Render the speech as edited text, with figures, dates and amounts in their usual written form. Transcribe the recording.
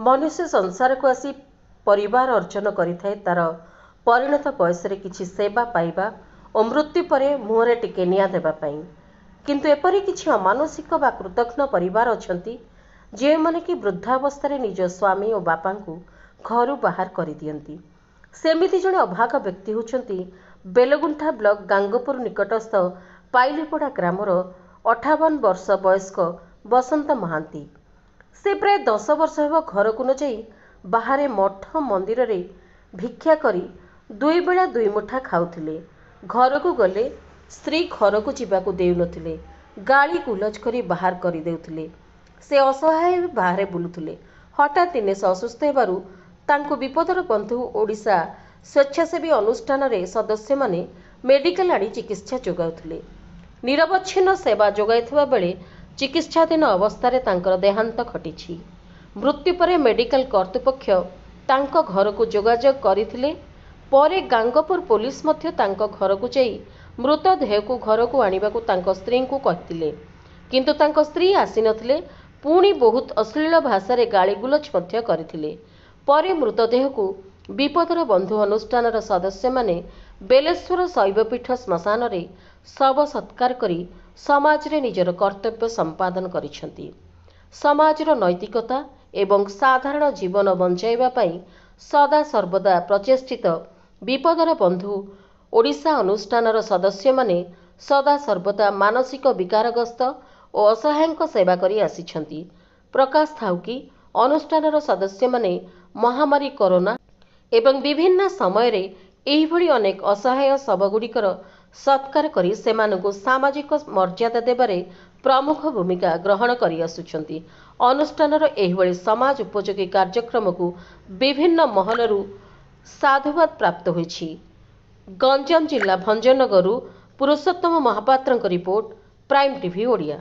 मनुष्य संसार को आसी परिवार अर्जन करिथाए तार परिणत बयस किछि सेवा पाइबा और मृत्यु पर मुहरे टिके निया देबा पई। किंतु एपरि किछि अमानसिक बा कृतघ्न परिवार अछंती जे माने कि वृद्धावस्था निज स्वामी और बापा को घर बाहर कर दियंती। सेमिति जड़े अभाग व्यक्ति होचंती बेलगुंठा ब्लॉक गांगपुर निकटस्थ पाइलीपड़ा ग्रामर 58 वर्ष वयस्क बसंत महांती। से प्राय 10 वर्ष हेब घर को न जाई बाहरे मठ मंदिर रे भिक्षा करी 2 बेला 2 मुठा खाउथिले। घर को गले स्त्री घर को जीवाकू देउ नथिले, गाली गुलज करी बाहर करी देउथिले। से असहाय बाहरे बुलुथिले। हठात दिने से असुस्थ हेबारु तांको विपदर बंधु ओडिशा स्वेच्छासेवी अनुष्ठान रे सदस्य माने मेडिकल आड़ी चिकित्सा जोगाउथिले। निरवच्छिन्न सेवा जोगाइथिबा बेले चिकित्साधीन अवस्था तांकर देहांत घटिछि। मृत्यु पर मेडिकल कर्तृपक्ष तांको घर को जोगाजोग करथिले। परे गांगपुर पुलिस मध्य तांको घर को जाई मृतदेह को घर को आनिबाकू तांको स्त्री को कहिथिले, किंतु तांको स्त्री आसी नथिले। पुणी बहुत अश्लील भाषा रे गाली गुलज मध्य करथिले। परे मृतदेह को विपदर बंधु अनुष्ठान सदस्य माने बेलेश्वर शैवपीठ श्मशान रे शव सत्कार करी समाज रे निजर कर्तव्य संपादन करिसेंती। समाजर नैतिकता एवं साधारण जीवन बंचाइबा पई सदा सर्वदा प्रचेष्टित विपदर बंधु ओडिशा अनुष्ठानर सदस्य माने सदा सर्वदा मानसिक विकारग्रस्त और असहायक सेवा करी आसिछंती। प्रकाश थाउकी अनुष्ठानर सदस्य माने महामारी कोरोना एवं विभिन्न समय रे एही भली अनेक असहाय शवगुड़िकर सत्कार करी सेमानकु सामाजिक मर्यादा देबारे प्रमुख भूमिका ग्रहण करी आसुछंती। अनुष्ठानर एही भली समाज उपयोगी कार्यक्रम को विभिन्न महलरू साधुवाद प्राप्त होइछि। गंजाम जिला भंजनगरु पुरुषोत्तम महापात्रଙ୍କ रिपोर्ट, प्राइम टीवी ओडिया।